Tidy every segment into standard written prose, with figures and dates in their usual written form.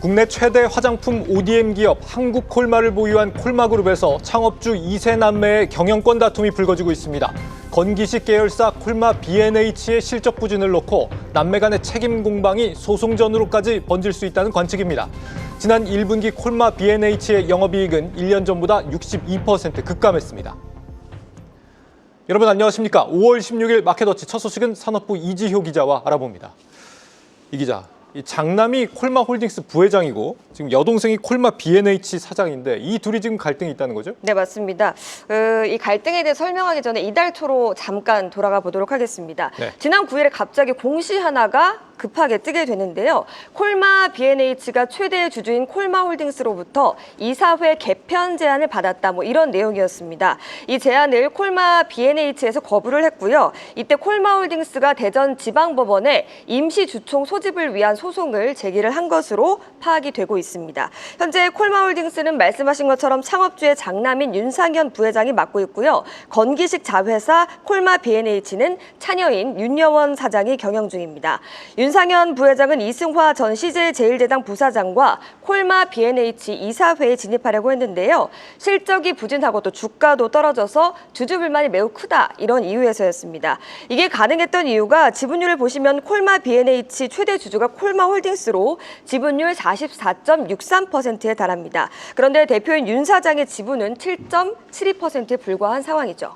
국내 최대 화장품 ODM 기업 한국콜마를 보유한 콜마그룹에서 창업주 2세 남매의 경영권 다툼이 불거지고 있습니다. 건기식 계열사 콜마 B&H의 실적 부진을 놓고 남매 간의 책임 공방이 소송전으로까지 번질 수 있다는 관측입니다. 지난 1분기 콜마 B&H의 영업이익은 1년 전보다 62% 급감했습니다. 여러분 안녕하십니까? 5월 16일 마켓워치 첫 소식은 산업부 이지효 기자와 알아봅니다. 이 기자, 이 장남이 콜마홀딩스 부회장이고 지금 여동생이 콜마 B&H 사장인데 이 둘이 지금 갈등이 있다는 거죠? 네, 맞습니다. 이 갈등에 대해 설명하기 전에 이달 초로 잠깐 돌아가 보도록 하겠습니다. 네. 지난 9일에 갑자기 공시 하나가 급하게 뜨게 되는데요. 콜마 B&H가 최대 주주인 콜마홀딩스로부터 이사회 개편 제안을 받았다. 이런 내용이었습니다. 이 제안을 콜마 B&H에서 거부를 했고요. 이때 콜마홀딩스가 대전 지방법원에 임시 주총 소집을 위한 소송을 제기를 한 것으로 파악이 되고 있습니다. 현재 콜마홀딩스는 말씀하신 것처럼 창업주의 장남인 윤상현 부회장이 맡고 있고요. 건기식 자회사 콜마 B&H는 차녀인 윤여원 사장이 경영 중입니다. 윤상현 부회장은 이승화 전 CJ제일제당 부사장과 콜마 B&H 이사회에 진입하려고 했는데요. 실적이 부진하고 또 주가도 떨어져서 주주 불만이 매우 크다, 이런 이유에서였습니다. 이게 가능했던 이유가 지분율을 보시면 콜마 B&H 최대 주주가 콜마홀딩스로 지분율 44.63%에 달합니다. 그런데 대표인 윤 사장의 지분은 7.72%에 불과한 상황이죠.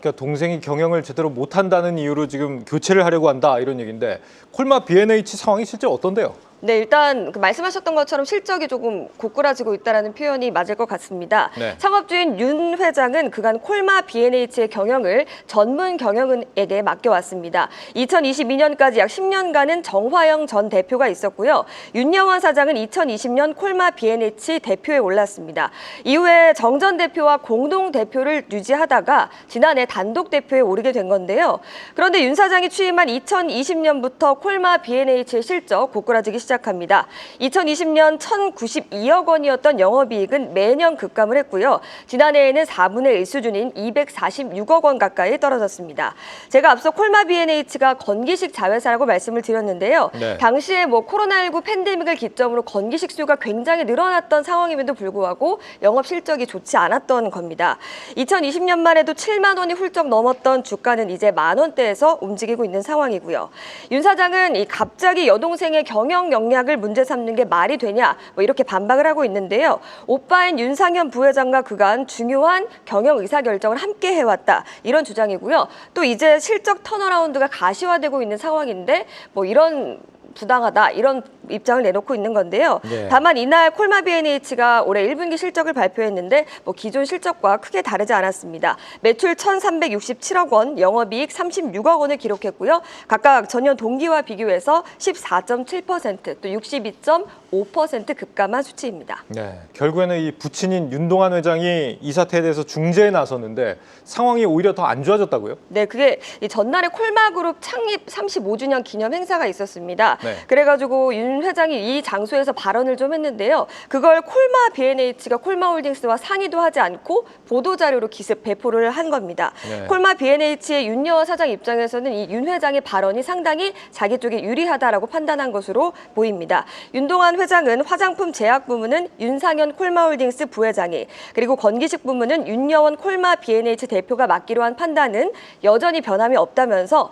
그러니까 동생이 경영을 제대로 못한다는 이유로 지금 교체를 하려고 한다 이런 얘기인데 콜마 B&H 상황이 실제 어떤데요? 네, 일단 말씀하셨던 것처럼 실적이 조금 고꾸라지고 있다는 표현이 맞을 것 같습니다. 네. 창업주인 윤 회장은 그간 콜마 B&H의 경영을 전문 경영은에게 맡겨왔습니다. 2022년까지 약 10년간은 정화영 전 대표가 있었고요. 윤여원 사장은 2020년 콜마 B&H 대표에 올랐습니다. 이후에 정 전 대표와 공동 대표를 유지하다가 지난해 단독 대표에 오르게 된 건데요. 그런데 윤 사장이 취임한 2020년부터 콜마 B&H의 실적 고꾸라지기 시작합니다. 2020년 1,092억 원이었던 영업이익은 매년 급감을 했고요. 지난해에는 4분의 1 수준인 246억 원 가까이 떨어졌습니다. 제가 앞서 콜마 B&H가 건기식 자회사라고 말씀을 드렸는데요. 네. 당시에 코로나19 팬데믹을 기점으로 건기식 수요가 굉장히 늘어났던 상황임에도 불구하고 영업 실적이 좋지 않았던 겁니다. 2020년만 해도 7만 원이 훌쩍 넘었던 주가는 이제 만 원대에서 움직이고 있는 상황이고요. 윤 사장은 갑자기 여동생의 경영 역량을 문제 삼는 게 말이 되냐 이렇게 반박을 하고 있는데요. 오빠인 윤상현 부회장과 그간 중요한 경영 의사결정을 함께 해왔다, 이런 주장이고요. 또 이제 실적 턴어라운드가 가시화되고 있는 상황인데 이런 부당하다, 이런 입장을 내놓고 있는 건데요. 네. 다만 이날 콜마 B&H가 올해 1분기 실적을 발표했는데 기존 실적과 크게 다르지 않았습니다. 매출 1,367억 원, 영업이익 36억 원을 기록했고요. 각각 전년 동기와 비교해서 14.7%, 또 62.5% 급감한 수치입니다. 네, 결국에는 이 부친인 윤동환 회장이 이 사태에 대해서 중재에 나섰는데 상황이 오히려 더 안 좋아졌다고요? 네, 그게 전날에 콜마그룹 창립 35주년 기념 행사가 있었습니다. 네. 그래가지고 윤 회장이 이 장소에서 발언을 좀 했는데요. 그걸 콜마 B&H가 콜마홀딩스와 상의도 하지 않고 보도자료로 기습 배포를 한 겁니다. 네. 콜마 B&H의 윤여원 사장 입장에서는 이 윤 회장의 발언이 상당히 자기 쪽에 유리하다라고 판단한 것으로 보입니다. 윤동환 회장은 화장품 제약 부문은 윤상현 콜마홀딩스 부회장이, 그리고 건기식 부문은 윤여원 콜마 B&H 대표가 맡기로 한 판단은 여전히 변함이 없다면서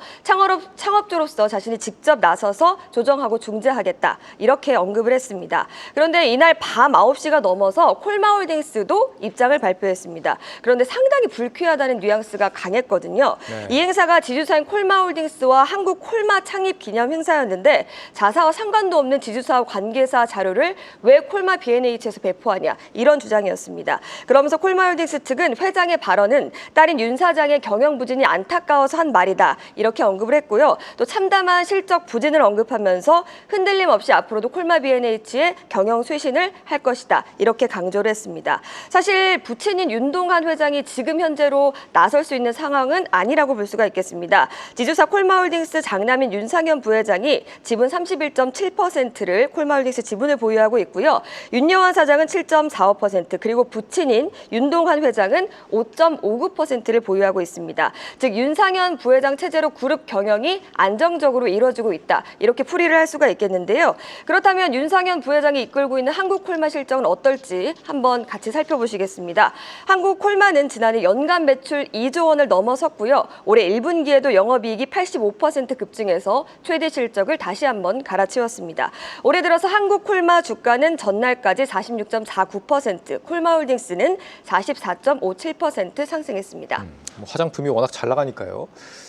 창업주로서 자신이 직접 나서서 조정하고 중재하겠다, 이렇게 언급을 했습니다. 그런데 이날 밤 9시가 넘어서 콜마홀딩스도 입장을 발표했습니다. 그런데 상당히 불쾌하다는 뉘앙스가 강했거든요. 네. 이 행사가 지주사인 콜마홀딩스와 한국 콜마 창립 기념 행사였는데 자사와 상관도 없는 지주사와 관계사 자료를 왜 콜마 B&H에서 배포하냐, 이런 주장이었습니다. 그러면서 콜마홀딩스 측은 회장의 발언은 딸인 윤 사장의 경영 부진이 안타까워서 한 말이다, 이렇게 언급을 했고요. 또 참담한 실적 부진을 언급하면서 흔들림 없이 앞으로도 콜마 B&H의 경영 쇄신을 할 것이다, 이렇게 강조를 했습니다. 사실 부친인 윤동환 회장이 지금 현재로 나설 수 있는 상황은 아니라고 볼 수가 있겠습니다. 지주사 콜마홀딩스 장남인 윤상현 부회장이 지분 31.7%를 콜마홀딩스 지분을 보유하고 있고요. 윤여원 사장은 7.45%, 그리고 부친인 윤동환 회장은 5.59%를 보유하고 있습니다. 즉 윤상현 부회장 체제로 그룹 경영이 안정적으로 이루어지고 있다, 이렇게 풀이를 할 수가 있겠는데요. 그렇다면 윤상현 부회장이 이끌고 있는 한국콜마 실적은 어떨지 한번 같이 살펴보시겠습니다. 한국콜마는 지난해 연간 매출 2조 원을 넘어섰고요. 올해 1분기에도 영업이익이 85% 급증해서 최대 실적을 다시 한번 갈아치웠습니다. 올해 들어서 한국콜마 주가는 전날까지 46.49%, 콜마홀딩스는 44.57% 상승했습니다. 뭐 화장품이 워낙 잘 나가니까요.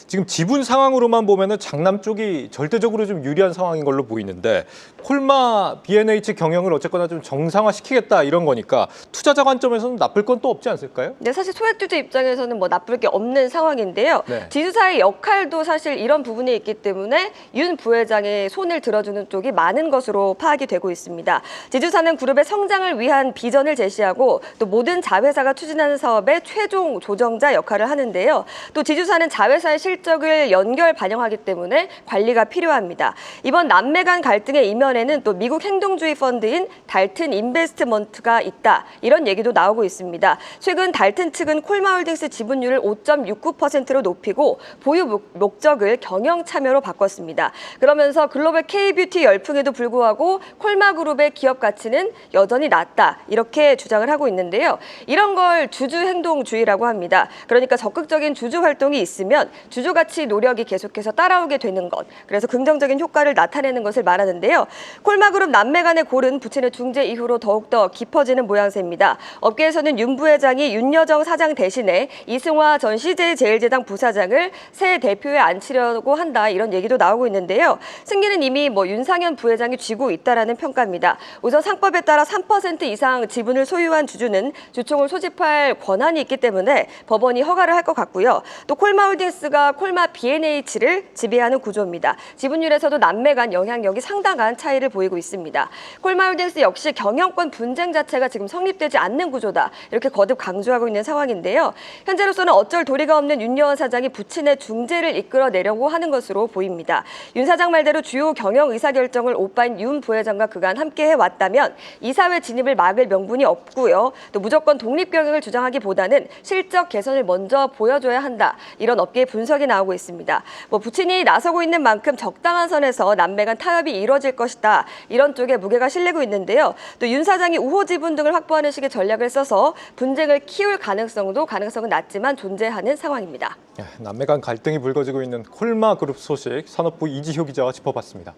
지금 지분 상황으로만 보면은 장남 쪽이 절대적으로 좀 유리한 상황인 걸로 보이는데 콜마 B&H 경영을 어쨌거나 좀 정상화시키겠다 이런 거니까 투자자 관점에서는 나쁠 건 또 없지 않을까요? 네, 사실 소액주주 입장에서는 뭐 나쁠 게 없는 상황인데요. 네. 지주사의 역할도 사실 이런 부분에 있기 때문에 윤 부회장의 손을 들어주는 쪽이 많은 것으로 파악이 되고 있습니다. 지주사는 그룹의 성장을 위한 비전을 제시하고 또 모든 자회사가 추진하는 사업의 최종 조정자 역할을 하는데요. 또 지주사는 자회사의 실적을 연결 반영하기 때문에 관리가 필요합니다. 이번 남매 간 갈등의 이면에는 또 미국 행동주의 펀드인 달튼 인베스트먼트가 있다. 이런 얘기도 나오고 있습니다. 최근 달튼 측은 콜마홀딩스 지분율을 5.69%로 높이고 보유 목적을 경영 참여로 바꿨습니다. 그러면서 글로벌 K-뷰티 열풍에도 불구하고 콜마그룹의 기업 가치는 여전히 낮다. 이렇게 주장을 하고 있는데요. 이런 걸 주주 행동주의라고 합니다. 그러니까 적극적인 주주 활동이 있으면 주주 가치 노력이 계속해서 따라오게 되는 것. 그래서 긍정적인 효과를 나타내는 것을 말하는데요. 콜마그룹 남매 간의 골은 부친의 중재 이후로 더욱더 깊어지는 모양새입니다. 업계에서는 윤 부회장이 윤여정 사장 대신에 이승화 전 CJ제일제당 부사장을 새 대표에 앉히려고 한다 이런 얘기도 나오고 있는데요. 승기는 이미 윤상현 부회장이 쥐고 있다라는 평가입니다. 우선 상법에 따라 3% 이상 지분을 소유한 주주는 주총을 소집할 권한이 있기 때문에 법원이 허가를 할 것 같고요. 또 콜마홀딩스가 콜마 B&H를 지배하는 구조입니다. 지분율에서도 남매 간 영향력이 상당한 차이를 보이고 있습니다. 콜마홀딩스 역시 경영권 분쟁 자체가 지금 성립되지 않는 구조다. 이렇게 거듭 강조하고 있는 상황인데요. 현재로서는 어쩔 도리가 없는 윤여원 사장이 부친의 중재를 이끌어내려고 하는 것으로 보입니다. 윤 사장 말대로 주요 경영 의사결정을 오빠인 윤 부회장과 그간 함께 해왔다면 이사회 진입을 막을 명분이 없고요. 또 무조건 독립 경영을 주장하기보다는 실적 개선을 먼저 보여줘야 한다. 이런 업계의 분석이 나오고 있습니다. 부친이 나서고 있는 만큼 적당한 선에서 남매 간 타협이 이루어질 것이다. 이런 쪽에 무게가 실리고 있는데요. 또 윤 사장이 우호 지분 등을 확보하는 식의 전략을 써서 분쟁을 키울 가능성은 낮지만 존재하는 상황입니다. 남매 간 갈등이 불거지고 있는 콜마 그룹 소식 산업부 이지효 기자와 짚어봤습니다.